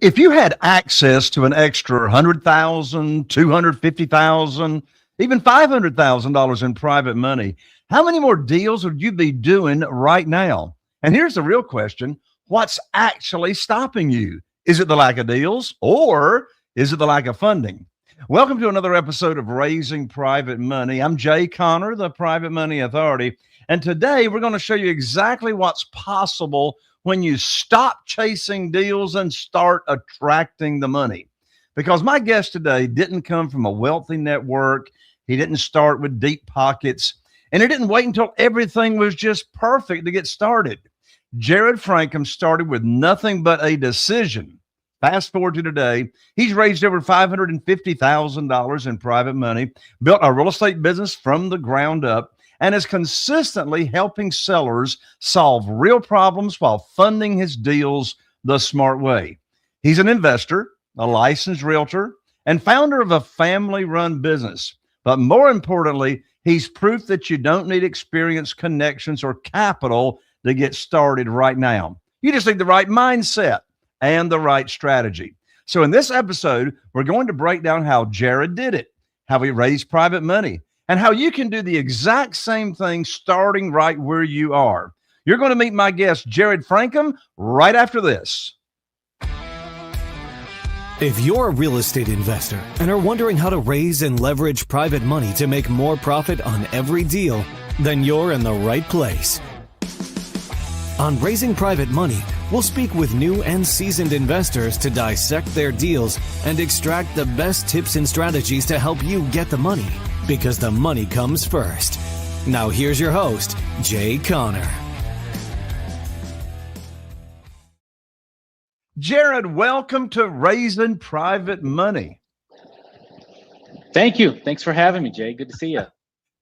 If you had access to an extra 100,000, 250,000, even $500,000 in private money, how many more deals would you be doing right now? And here's the real question. What's actually stopping you? Is it the lack of deals or is it the lack of funding? Welcome to another episode of Raising Private Money. I'm Jay Conner, the Private Money Authority. And today we're going to show you exactly what's possible when you stop chasing deals and start attracting the money. Because my guest today didn't come from a wealthy network. He didn't start with deep pockets, and he didn't wait until everything was just perfect to get started. Jarrod Frankum started with nothing but a decision. Fast forward to today, he's raised over $550,000 in private money, built a real estate business from the ground up, and is consistently helping sellers solve real problems while funding his deals the smart way. He's an investor, a licensed realtor, and founder of a family-run business. But more importantly, he's proof that you don't need experience, connections, or capital to get started right now. You just need the right mindset and the right strategy. So in this episode, we're going to break down how Jarrod did it, how he raised private money, and how you can do the exact same thing starting right where you are. You're going to meet my guest, Jarrod Frankum, right after this. If you're a real estate investor and are wondering how to raise and leverage private money to make more profit on every deal, then you're in the right place. On Raising Private Money, we'll speak with new and seasoned investors to dissect their deals and extract the best tips and strategies to help you get the money, because the money comes first. Now here's your host, Jay Conner. Jarrod, welcome to Raising Private Money. Thank you. Thanks for having me, Jay. Good to see you.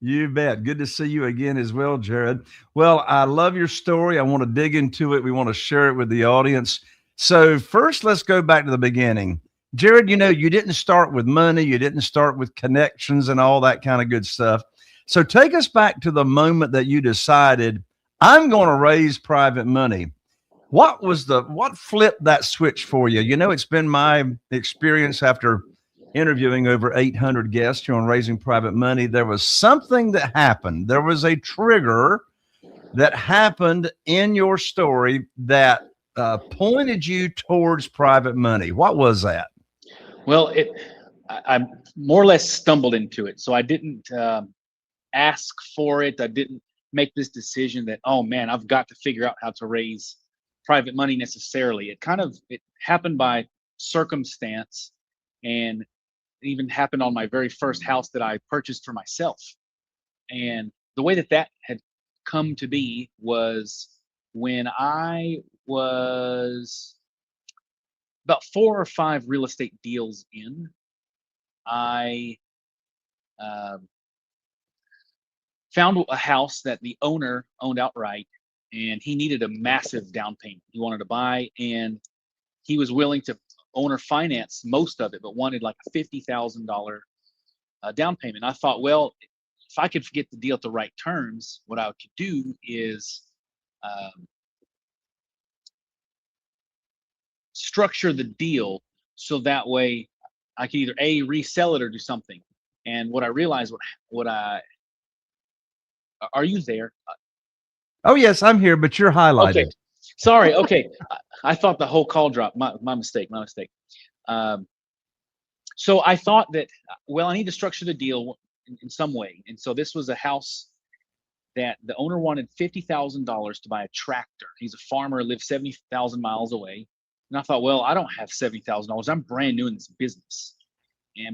You bet. Good to see you again as well, Jarrod. Well, I love your story. I want to dig into it. We want to share it with the audience. So first, let's go back to the beginning. Jarrod, you didn't start with money. You didn't start with connections and all that kind of good stuff. So take us back to the moment that you decided, I'm going to raise private money. What flipped that switch for you? It's been my experience after interviewing over 800 guests here on Raising Private Money. There was something that happened. There was a trigger that happened in your story that pointed you towards private money. What was that? Well, I more or less stumbled into it. So I didn't ask for it. I didn't make this decision that, oh man, I've got to figure out how to raise private money necessarily. It happened by circumstance, and it even happened on my very first house that I purchased for myself. And the way that had come to be was when I was about 4 or 5 real estate deals in, I found a house that the owner owned outright, and he needed a massive down payment. He wanted to buy, and he was willing to owner finance most of it, but wanted like a $50,000 down payment. I thought, well, if I could get the deal at the right terms, what I could do is structure the deal so that way I could either resell it or do something. And what I realized, are you there? Oh yes, I'm here, but you're highlighted. Okay, sorry. Okay, I thought the whole call dropped. My mistake. So I thought that, well, I need to structure the deal in some way. And so this was a house that the owner wanted $50,000 to buy a tractor. He's a farmer, lives 70,000 miles away. And I thought, well, I don't have $70,000. I'm brand new in this business.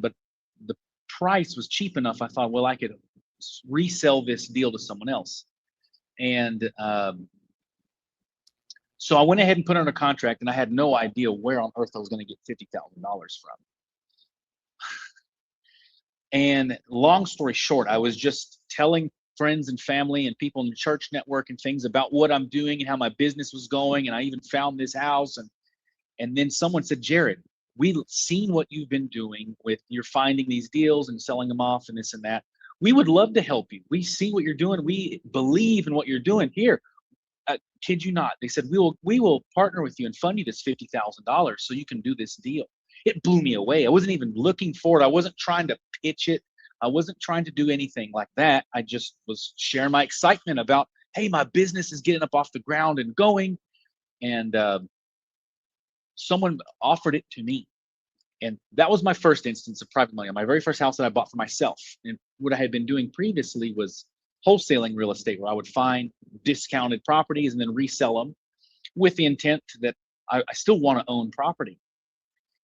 But the price was cheap enough. I thought, well, I could resell this deal to someone else. And so I went ahead and put it under contract, and I had no idea where on earth I was going to get $50,000 from. And long story short, I was just telling friends and family and people in the church network and things about what I'm doing and how my business was going. And I even found this house. And then someone said, Jarrod, we've seen what you've been doing with you're finding these deals and selling them off and this and that. We would love to help you. We see what you're doing. We believe in what you're doing. Here, kid you not, they said, we will partner with you and fund you this $50,000 so you can do this deal. It blew me away. I wasn't even looking for it. I wasn't trying to pitch it. I wasn't trying to do anything like that. I just was sharing my excitement about, hey, my business is getting up off the ground and going. And someone offered it to me. And that was my first instance of private money on my very first house that I bought for myself. And what I had been doing previously was wholesaling real estate, where I would find discounted properties and then resell them with the intent that I still want to own property.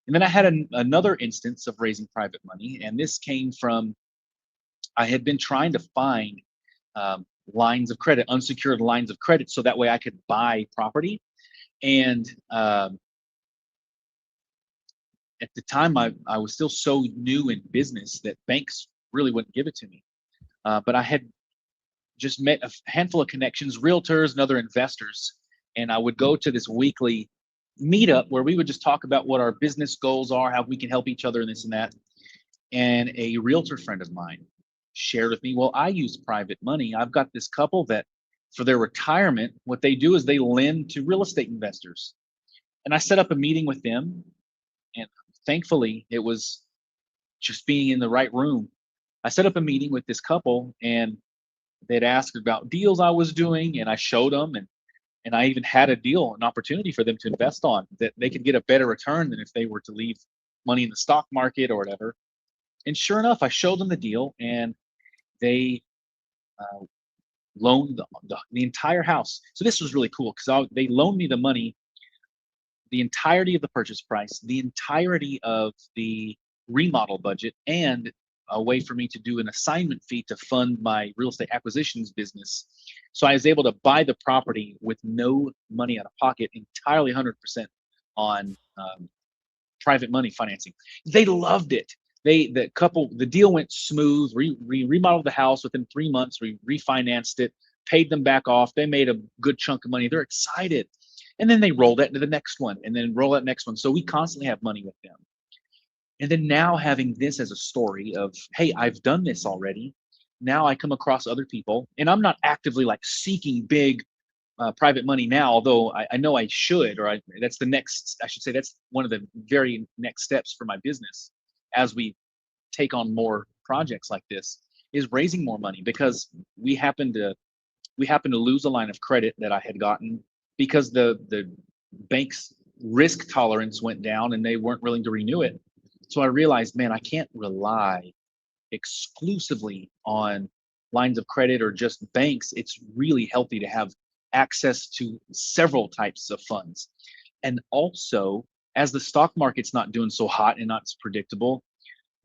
And then I had another instance of raising private money. And this came from, I had been trying to find lines of credit, unsecured lines of credit, so that way I could buy property. And at the time, I was still so new in business that banks really wouldn't give it to me. But I had just met a handful of connections, realtors and other investors. And I would go to this weekly meetup where we would just talk about what our business goals are, how we can help each other and this and that. And a realtor friend of mine shared with me, well, I use private money. I've got this couple that for their retirement, what they do is they lend to real estate investors. And I set up a meeting with them. And thankfully, it was just being in the right room. I set up a meeting with this couple, and they'd asked about deals I was doing, and I showed them, and I even had a deal, an opportunity for them to invest on that they could get a better return than if they were to leave money in the stock market or whatever. And sure enough, I showed them the deal, and they loaned the entire house. So this was really cool because they loaned me the money, the entirety of the purchase price, the entirety of the remodel budget, and a way for me to do an assignment fee to fund my real estate acquisitions business. So I was able to buy the property with no money out of pocket, entirely 100% on private money financing. They loved it. The deal went smooth. We remodeled the house within 3 months. We refinanced it, paid them back off. They made a good chunk of money. They're excited. And then they roll that into the next one and then roll that next one. So we constantly have money with them. And then now having this as a story of, hey, I've done this already. Now I come across other people, and I'm not actively like seeking big private money now, although I know I should, that's the next, I should say, that's one of the very next steps for my business as we take on more projects like this, is raising more money, because we happen to lose a line of credit that I had gotten because the bank's risk tolerance went down and they weren't willing to renew it. So I realized, man, I can't rely exclusively on lines of credit or just banks. It's really healthy to have access to several types of funds. And also, as the stock market's not doing so hot and not as predictable,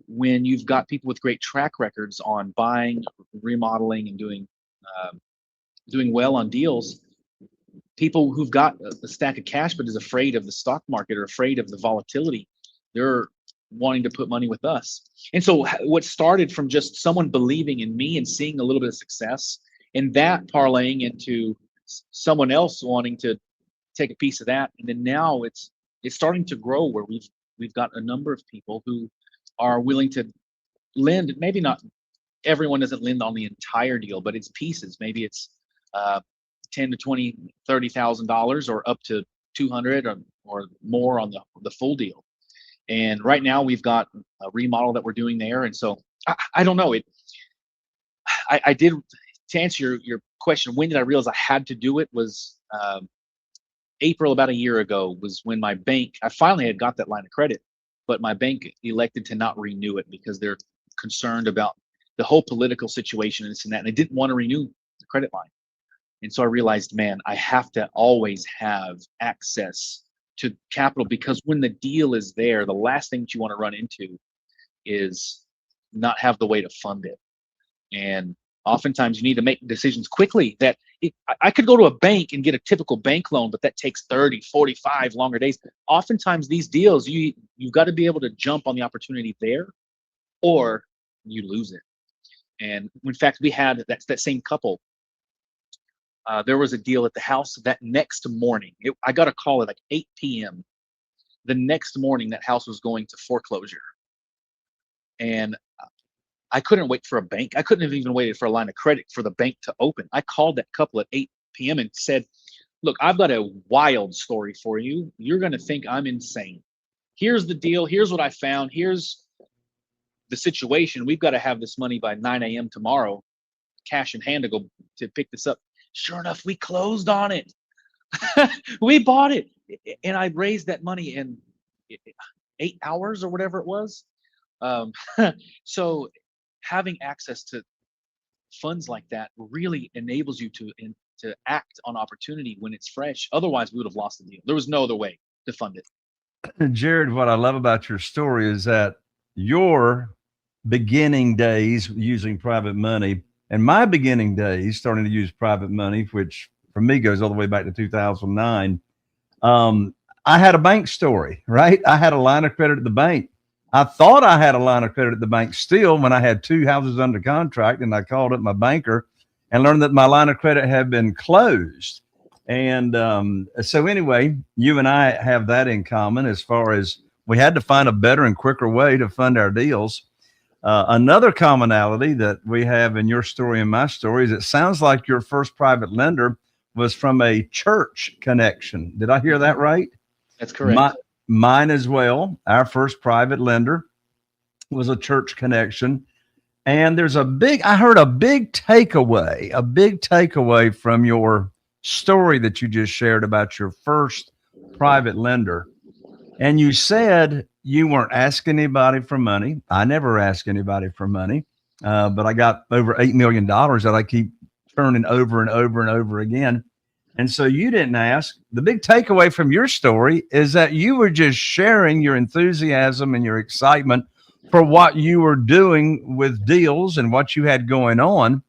when you've got people with great track records on buying, remodeling, and doing well on deals, people who've got a stack of cash but is afraid of the stock market or afraid of the volatility, they're wanting to put money with us. And so what started from just someone believing in me and seeing a little bit of success, and that parlaying into someone else wanting to take a piece of that, and then now it's starting to grow where we've got a number of people who are willing to lend. Maybe not everyone doesn't lend on the entire deal, but it's pieces. Maybe it's $10 to $20, $30,000 or up to 200 or more on the full deal. And right now we've got a remodel that we're doing there. And so I don't know. I did, to answer your question, when did I realize I had to do it was April, about a year ago, was when my bank, I finally had got that line of credit, but my bank elected to not renew it because they're concerned about the whole political situation and this and that. And they didn't want to renew the credit line. And so I realized, man, I have to always have access to capital, because when the deal is there, the last thing that you want to run into is not have the way to fund it. And oftentimes you need to make decisions quickly that I could go to a bank and get a typical bank loan, but that takes 30, 45 longer days. Oftentimes these deals, you've got to be able to jump on the opportunity there or you lose it. And in fact, we had that same couple. There was a deal at the house that next morning. I got a call at like 8 p.m. The next morning, that house was going to foreclosure. And I couldn't wait for a bank. I couldn't have even waited for a line of credit for the bank to open. I called that couple at 8 p.m. and said, look, I've got a wild story for you. You're going to think I'm insane. Here's the deal. Here's what I found. Here's the situation. We've got to have this money by 9 a.m. tomorrow, cash in hand to go to pick this up. Sure enough, we closed on it. We bought it. And I raised that money in 8 hours or whatever it was. So having access to funds like that really enables you to act on opportunity when it's fresh. Otherwise, we would have lost the deal. There was no other way to fund it. Jarrod, what I love about your story is that your beginning days using private money and my beginning days starting to use private money, which for me goes all the way back to 2009. I had a bank story, right? I had a line of credit at the bank. I thought I had a line of credit at the bank still when I had 2 houses under contract, and I called up my banker and learned that my line of credit had been closed. And so anyway, you and I have that in common as far as we had to find a better and quicker way to fund our deals. Another commonality that we have in your story and my story is it sounds like your first private lender was from a church connection. Did I hear that right? That's correct. Mine as well. Our first private lender was a church connection. And I heard a big takeaway from your story that you just shared about your first private lender. And you said you weren't asking anybody for money. I never ask anybody for money, but I got over $8 million that I keep turning over and over and over again. And so you didn't ask. The big takeaway from your story is that you were just sharing your enthusiasm and your excitement for what you were doing with deals and what you had going on.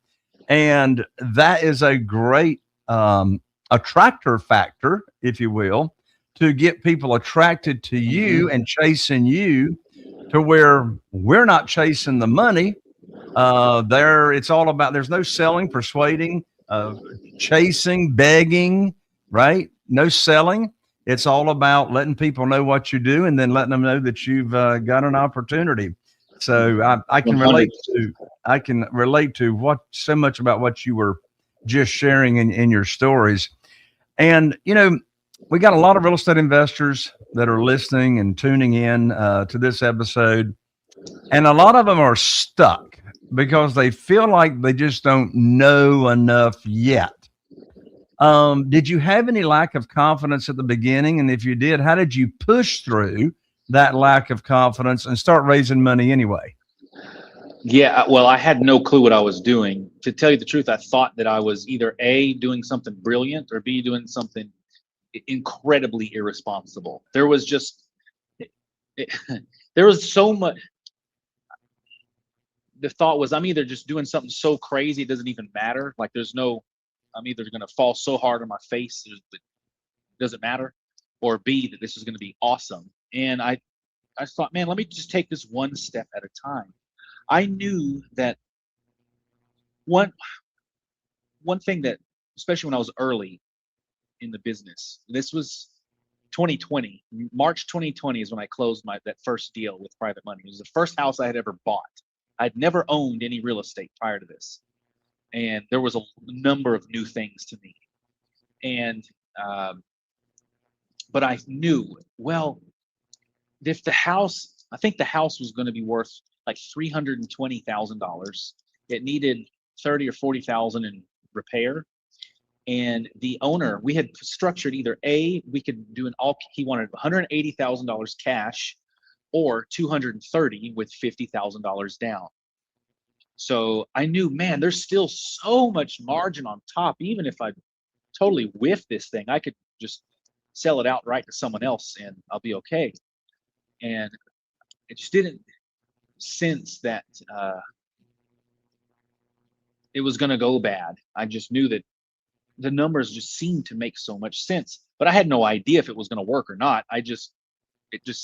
And that is a great attractor factor, if you will, to get people attracted to you and chasing you to where we're not chasing the money. It's all about, there's no selling, persuading, chasing, begging, right? No selling. It's all about letting people know what you do and then letting them know that you've got an opportunity. So I can relate to what so much about what you were just sharing in your stories. And, we got a lot of real estate investors that are listening and tuning in to this episode. And a lot of them are stuck because they feel like they just don't know enough yet. Did you have any lack of confidence at the beginning? And if you did, how did you push through that lack of confidence and start raising money anyway? Yeah, well, I had no clue what I was doing. To tell you the truth, I thought that I was either A, doing something brilliant, or B, doing something incredibly irresponsible. There was just, there was so much. The thought was, I'm either just doing something so crazy it doesn't even matter. Like I'm either going to fall so hard on my face it doesn't matter, or B, that this is going to be awesome. And I thought, man, let me just take this one step at a time. I knew that one thing that, especially when I was early in the business, this was 2020, March 2020 is when I closed that first deal with private money. It was the first house I had ever bought. I'd never owned any real estate prior to this. And there was a number of new things to me. And, but I knew, well, if I think the house was going to be worth like $320,000. It needed $30,000 or $40,000 in repair. And the owner, we had structured either A, we could do he wanted $180,000 cash or $230,000 with $50,000 down. So I knew, man, there's still so much margin on top. Even if I totally whiff this thing, I could just sell it outright to someone else and I'll be okay. And it just didn't sense that it was going to go bad. I just knew that the numbers just seemed to make so much sense, but I had no idea if it was going to work or not. It just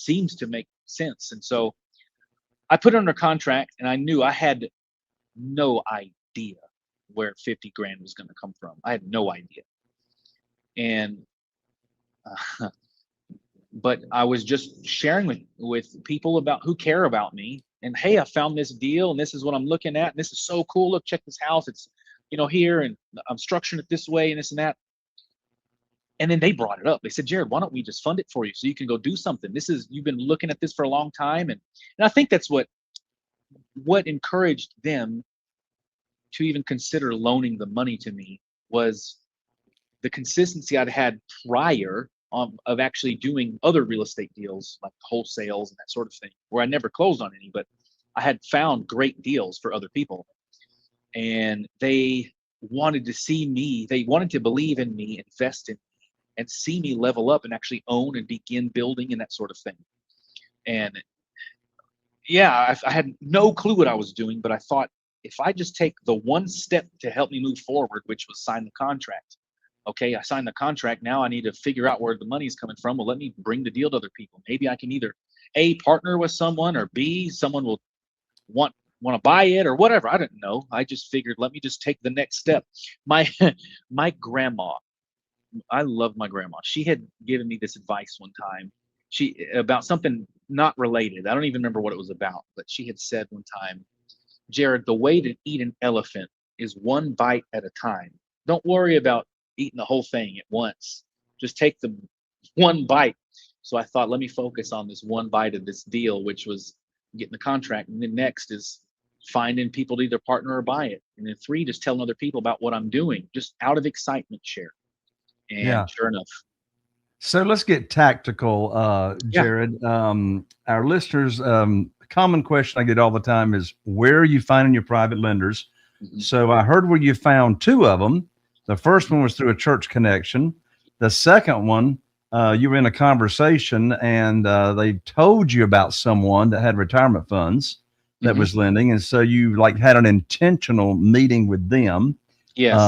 seems to make sense. And so I put it under contract, and I knew I had no idea where 50 grand was going to come from. I had no idea. And but I was just sharing with people about who care about me. And hey, I found this deal, and this is what I'm looking at, and this is so cool. Look, check this house. It's here, and I'm structuring it this way, and this and that. And then they brought it up. They said, Jarrod, why don't we just fund it for you so you can go do something? You've been looking at this for a long time. And I think that's what encouraged them to even consider loaning the money to me was the consistency I'd had prior of actually doing other real estate deals like wholesales and that sort of thing, where I never closed on any, but I had found great deals for other people. And they wanted to see me, they wanted to believe in me, invest in me, and see me level up and actually own and begin building and that sort of thing. And yeah, I had no clue what I was doing, but I thought if I just take the one step to help me move forward, which was sign the contract. Okay, I signed the contract. Now I need to figure out where the money is coming from. Well, let me bring the deal to other people. Maybe I can either A, partner with someone, or B, someone will want to buy it or whatever. I didn't know. I just figured, let me just take the next step. My grandma, I love my grandma. She had given me this advice one time. About something not related. I don't even remember what it was about, but she had said one time, Jarrod, the way to eat an elephant is one bite at a time. Don't worry about eating the whole thing at once. Just take the one bite. So I thought, let me focus on this one bite of this deal, which was getting the contract. And then next is finding people to either partner or buy it. And then 3, just telling other people about what I'm doing, just out of excitement share. And Yeah. sure enough. So let's get tactical, Yeah. Jarrod. Our listeners, common question I get all the time is, where are you finding your private lenders? Mhm. So I heard where you found 2 of them. The first one was through a church connection. The second one, you were in a conversation and they told you about someone that had retirement funds that Mhm. was lending. And so you like had an intentional meeting with them. Yes.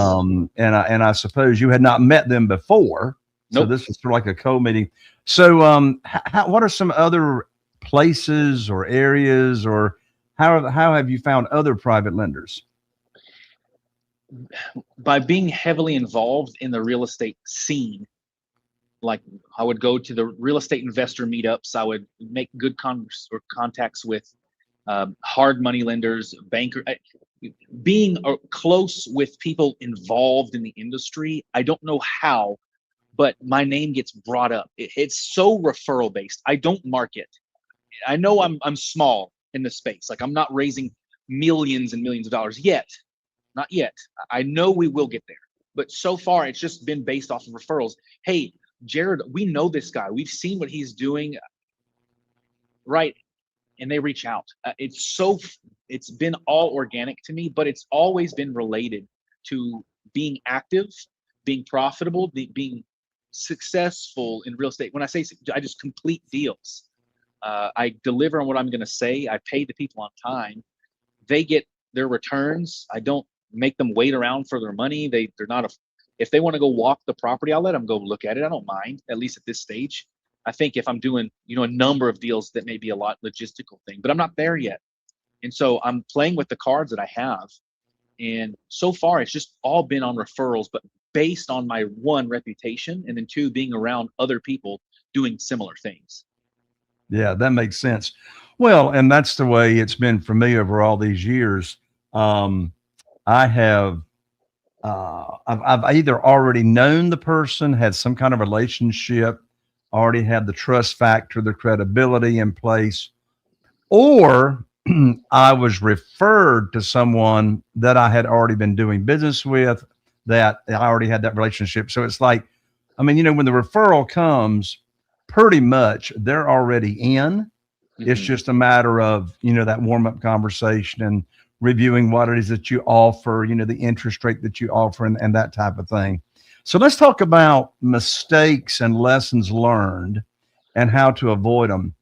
And I suppose you had not met them before. So Nope. this is sort of like a co-meeting. So what are some other places or areas, or how have you found other private lenders? By being heavily involved in the real estate scene, like I would go to the real estate investor meetups. I would make good contacts with hard money lenders, banker. Being close with people involved in the industry, I don't know how, but my name gets brought up. It's so referral based. I don't market. I know I'm small in the space. Like I'm not raising millions and millions of dollars yet. Not yet. I know we will get there. But so far, it's just been based off of referrals. Hey, Jarrod, we know this guy. We've seen what he's doing, right? And they reach out. It's been all organic to me, but it's always been related to being active, being profitable, being successful in real estate. When I say I just complete deals. I deliver on what I'm going to say. I pay the people on time. They get their returns. I don't make them wait around for their money. They're not if they want to go walk the property, I'll let them go look at it. I don't mind, at least at this stage. I think if I'm doing, a number of deals, that may be a lot logistical thing, but I'm not there yet. And so I'm playing with the cards that I have. And so far, it's just all been on referrals, but based on my 1, reputation, and then 2, being around other people doing similar things. Yeah, that makes sense. Well, and that's the way it's been for me over all these years. I have, I've either already known the person, had some kind of relationship, already had the trust factor, the credibility in place, or I was referred to someone that I had already been doing business with, that I already had that relationship. So it's like, when the referral comes, pretty much they're already in. It's Mhm. just a matter of, that warm up conversation and reviewing what it is that you offer, the interest rate that you offer, and that type of thing. So let's talk about mistakes and lessons learned and how to avoid them.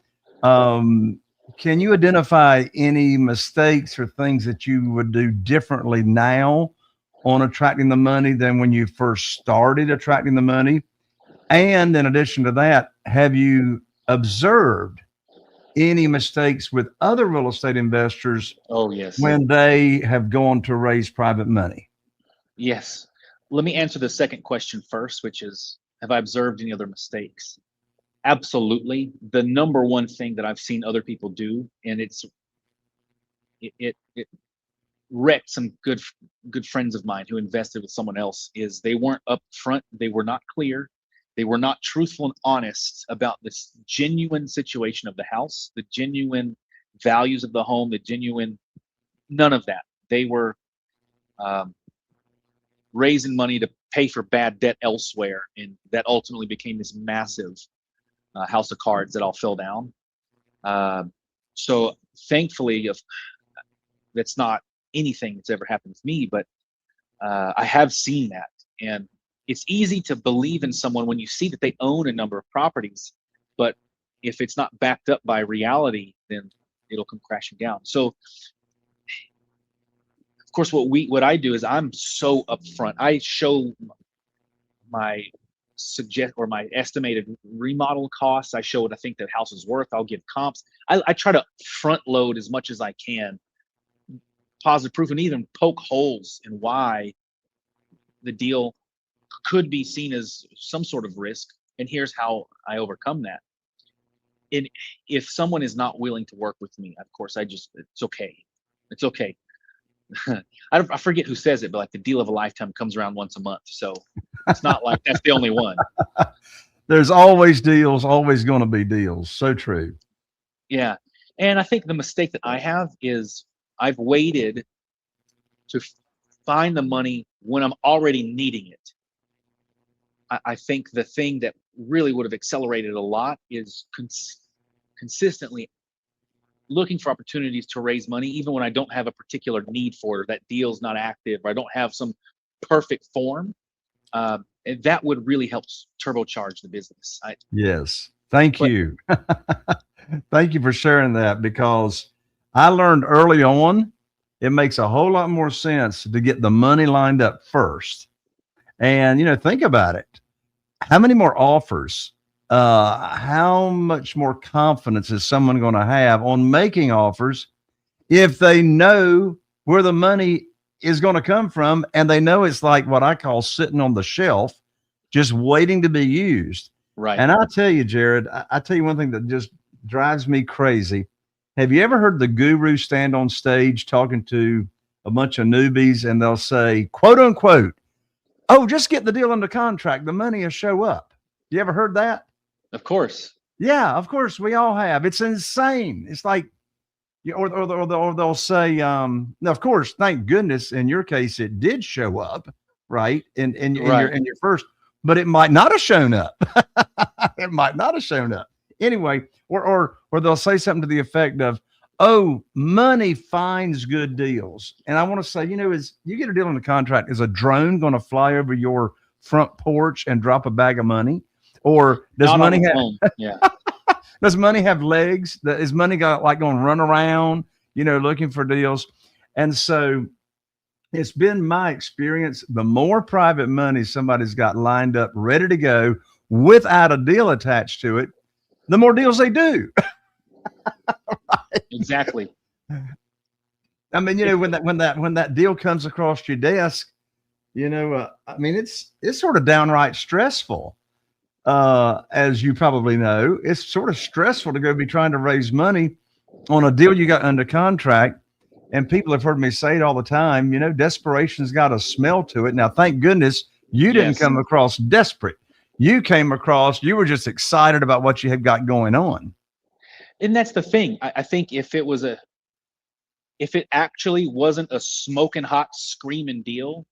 Can you identify any mistakes or things that you would do differently now on attracting the money than when you first started attracting the money? And in addition to that, have you observed any mistakes with other real estate investors Oh, yes. when they have gone to raise private money? Yes. Let me answer the second question first, which is, have I observed any other mistakes? Absolutely. The number one thing that I've seen other people do, and it wrecked some good friends of mine who invested with someone else, is they weren't upfront. They were not clear. They were not truthful and honest about this genuine situation of the house, the genuine values of the home, the genuine, none of that. They were raising money to pay for bad debt elsewhere, and that ultimately became this massive house of cards that all fell down. So thankfully, that's not anything that's ever happened with me, but I have seen that. And it's easy to believe in someone when you see that they own a number of properties, but if it's not backed up by reality, then it'll come crashing down. So of course, what I do is I'm so upfront. I show my my estimated remodel costs. I show what I think the house is worth. I'll give comps. I try to front load as much as I can, positive proof, and even poke holes in why the deal could be seen as some sort of risk. And here's how I overcome that. And if someone is not willing to work with me, of course, it's okay. It's okay. I forget who says it, but like the deal of a lifetime comes around once a month. So it's not like that's the only one. There's always deals, always going to be deals. So true. Yeah. And I think the mistake that I have is I've waited to find the money when I'm already needing it. I think the thing that really would have accelerated a lot is consistently looking for opportunities to raise money, even when I don't have a particular need for it, or that deal's not active, or I don't have some perfect form. And that would really help turbocharge the business. Yes. Thank you. Thank you for sharing that, because I learned early on, it makes a whole lot more sense to get the money lined up first. And, think about it. How many more offers? How much more confidence is someone going to have on making offers if they know where the money is going to come from, and they know it's like what I call sitting on the shelf, just waiting to be used. Right. And I'll tell you, Jarrod, I tell you one thing that just drives me crazy. Have you ever heard the guru stand on stage talking to a bunch of newbies, and they'll say, quote unquote, "Oh, just get the deal under contract, the money will show up"? You ever heard that? Of course. Yeah, of course we all have. It's insane. It's like, or they'll say, now of course, thank goodness in your case it did show up, right? In your first, but it might not have shown up. It might not have shown up anyway. Or they'll say something to the effect of, "Oh, money finds good deals." And I want to say, is you get a deal on the contract, is a drone going to fly over your front porch and drop a bag of money? Or does Not money have, yeah. Does money have legs? Is money going to run around, looking for deals? And so it's been my experience, the more private money somebody's got lined up, ready to go without a deal attached to it, the more deals they do. Right? Exactly. I mean, when that deal comes across your desk, it's sort of downright stressful. As you probably know, it's sort of stressful to go be trying to raise money on a deal you got under contract. And people have heard me say it all the time, desperation's got a smell to it. Now, thank goodness you didn't come across desperate. You came across, you were just excited about what you had got going on. And that's the thing. I think if it actually wasn't a smoking hot screaming deal,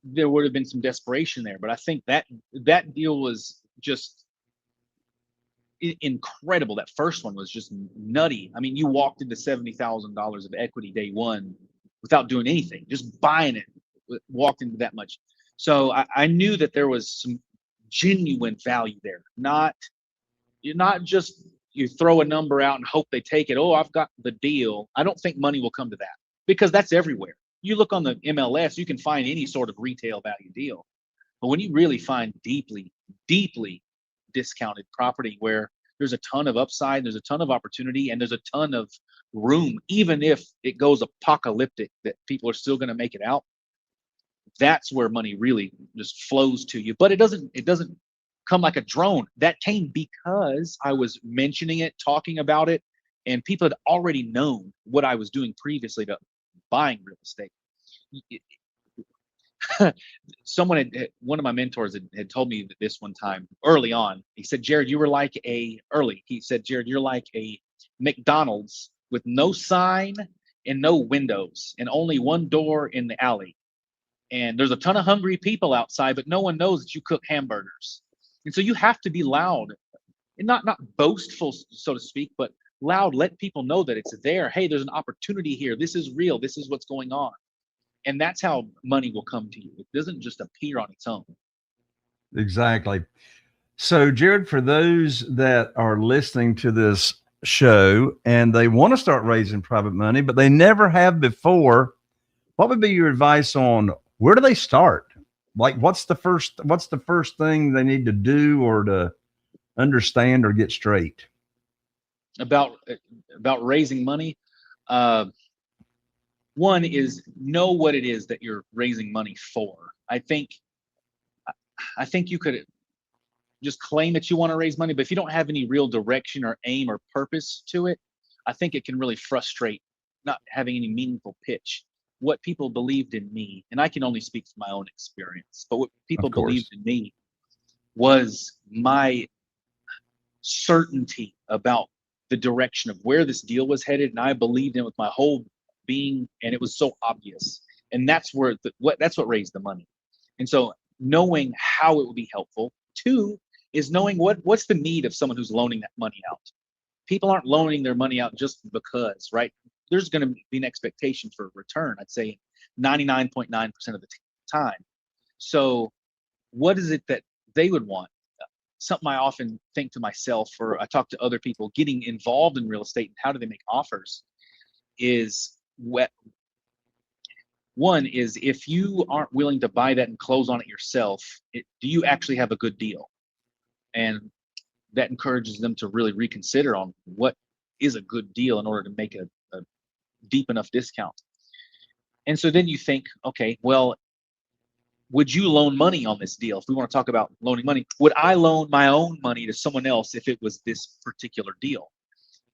there would have been some desperation there. But I think that deal was just incredible. That first one was just nutty. I mean, you walked into $70,000 of equity day one without doing anything, just buying it, walked into that much. So I knew that there was some genuine value there. You're not just, you throw a number out and hope they take it. Oh, I've got the deal. I don't think money will come to that, because that's everywhere. You look on the MLS, you can find any sort of retail value deal. But when you really find deeply, deeply discounted property where there's a ton of upside, there's a ton of opportunity, and there's a ton of room, even if it goes apocalyptic, that people are still going to make it out, that's where money really just flows to you. But it doesn't come like a drone. That came because I was mentioning it, talking about it, and people had already known what I was doing previously to buying real estate. someone one of my mentors had told me this one time early on. He said, Jarrod, he said, Jarrod, you're like a McDonald's with no sign and no windows and only one door in the alley. And there's a ton of hungry people outside, but no one knows that you cook hamburgers. And so you have to be loud and not boastful, so to speak, but loud. Let people know that it's there. Hey, there's an opportunity here. This is real. This is what's going on. And that's how money will come to you. It doesn't just appear on its own. Exactly. So, Jarrod, for those that are listening to this show and they want to start raising private money, but they never have before, what would be your advice on where do they start? Like, what's the first thing they need to do or to understand or get straight about raising money? One is know what it is that you're raising money for. I think you could just claim that you want to raise money, but if you don't have any real direction or aim or purpose to it, I think it can really frustrate not having any meaningful pitch. What people believed in me, and I can only speak from my own experience, but what people believed in me was my certainty about the direction of where this deal was headed, and I believed in it with my whole being, and it was so obvious. And that's where that's what raised the money. And so knowing how it will be helpful. Two is knowing what's the need of someone who's loaning that money out. People aren't loaning their money out just because, right? There's going to be an expectation for return, I'd say 99.9% of the time. So what is it that they would want? Something I often think to myself, or I talk to other people getting involved in real estate and how do they make offers, is one is if you aren't willing to buy that and close on it yourself, do you actually have a good deal? And that encourages them to really reconsider on what is a good deal in order to make a deep enough discount. And so then you think, okay, well, would you loan money on this deal? If we want to talk about loaning money, would I loan my own money to someone else if it was this particular deal?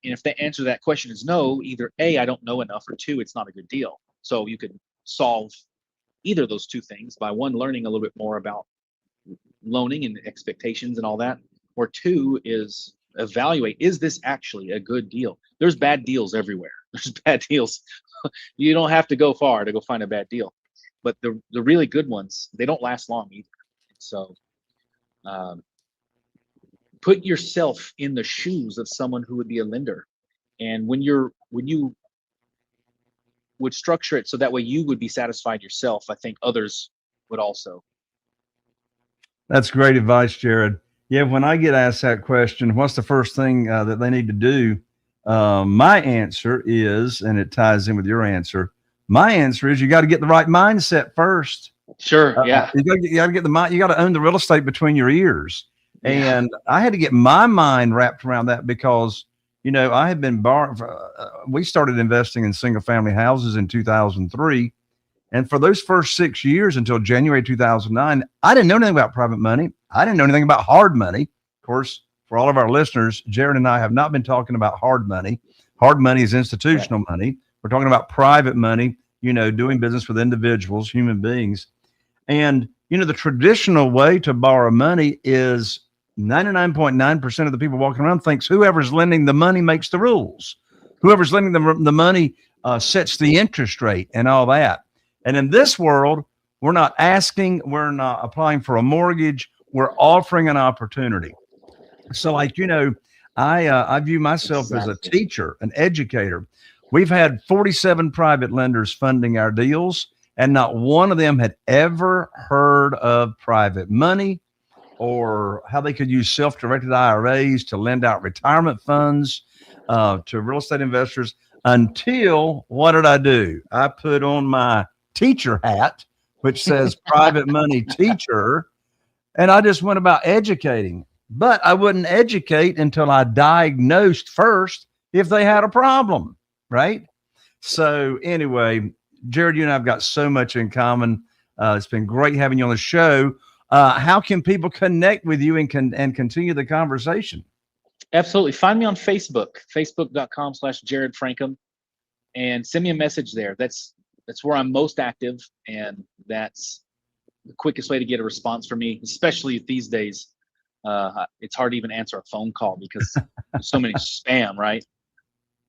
And if the answer to that question is no, either A, I don't know enough, or two, it's not a good deal. So you could solve either of those two things by one, learning a little bit more about loaning and expectations and all that, or two is evaluate, is this actually a good deal? There's bad deals everywhere. There's bad deals. You don't have to go far to go find a bad deal. But the really good ones, they don't last long either. So put yourself in the shoes of someone who would be a lender. And when you would structure it so that way you would be satisfied yourself, I think others would also. That's great advice, Jarrod. Yeah, when I get asked that question, what's the first thing that they need to do? My answer is, and it ties in with your answer, my answer is you got to get the right mindset first. Sure, yeah. You got to get the mind. You got to own the real estate between your ears. Yeah. And I had to get my mind wrapped around that because, you know, I had been we started investing in single family houses in 2003. And for those first 6 years until January 2009, I didn't know anything about private money. I didn't know anything about hard money. Of course, for all of our listeners, Jarrod and I have not been talking about hard money. Hard money is institutional money. We're talking about private money, you know, doing business with individuals, human beings. And, you know, the traditional way to borrow money is 99.9% of the people walking around thinks whoever's lending the money makes the rules. Whoever's lending the money sets the interest rate and all that. And in this world, we're not asking, we're not applying for a mortgage, we're offering an opportunity. So, like, you know, I view myself as a teacher, an educator. We've had 47 private lenders funding our deals, and not one of them had ever heard of private money or how they could use self-directed IRAs to lend out retirement funds to real estate investors until, what did I do? I put on my teacher hat, which says private money teacher, and I just went about educating. But I wouldn't educate until I diagnosed first if they had a problem, right? So anyway, Jarrod, you and I have got so much in common. It's been great having you on the show. How can people connect with you and continue the conversation? Absolutely. Find me on Facebook, facebook.com/Jarrod Frankum, and send me a message there. That's where I'm most active, and that's the quickest way to get a response from me, especially these days. It's hard to even answer a phone call because there's so many spam, right?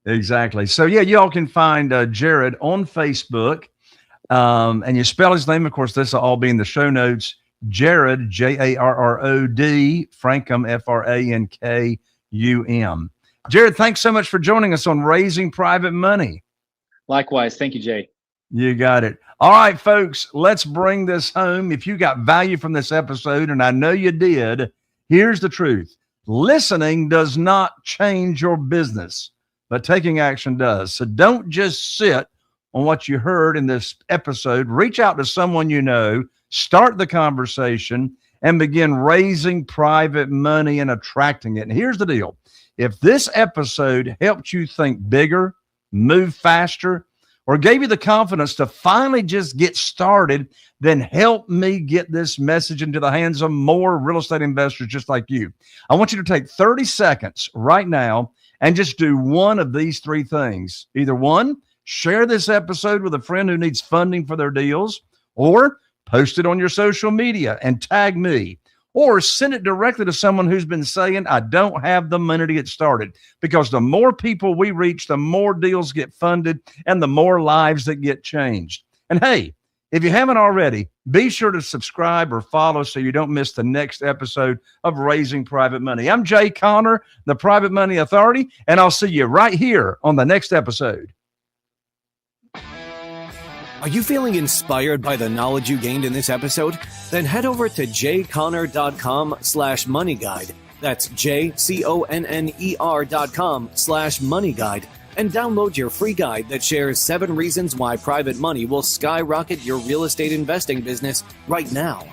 Exactly. So yeah, y'all can find Jarrod on Facebook, and you spell his name. Of course, this will all be in the show notes. Jarrod, Jarrod, Frankum, Frankum. Jarrod, thanks so much for joining us on Raising Private Money. Likewise. Thank you, Jay. You got it. All right, folks, let's bring this home. If you got value from this episode, and I know you did, here's the truth. Listening does not change your business, but taking action does. So don't just sit on what you heard in this episode. Reach out to someone you know, start the conversation, and begin raising private money and attracting it. And here's the deal. If this episode helped you think bigger, move faster, or gave you the confidence to finally just get started, then help me get this message into the hands of more real estate investors just like you. I want you to take 30 seconds right now and just do one of these three things. Either one, share this episode with a friend who needs funding for their deals, or post it on your social media and tag me, or send it directly to someone who's been saying, I don't have the money to get started. Because the more people we reach, the more deals get funded and the more lives that get changed. And hey, if you haven't already, be sure to subscribe or follow so you don't miss the next episode of Raising Private Money. I'm Jay Conner, the Private Money Authority, and I'll see you right here on the next episode. Are you feeling inspired by the knowledge you gained in this episode? Then head over to jconner.com/moneyguide. That's jconner.com/moneyguide and download your free guide that shares 7 reasons why private money will skyrocket your real estate investing business right now.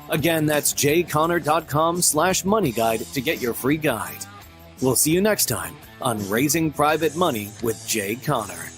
Again, that's jconner.com/moneyguide to get your free guide. We'll see you next time on Raising Private Money with Jay Conner.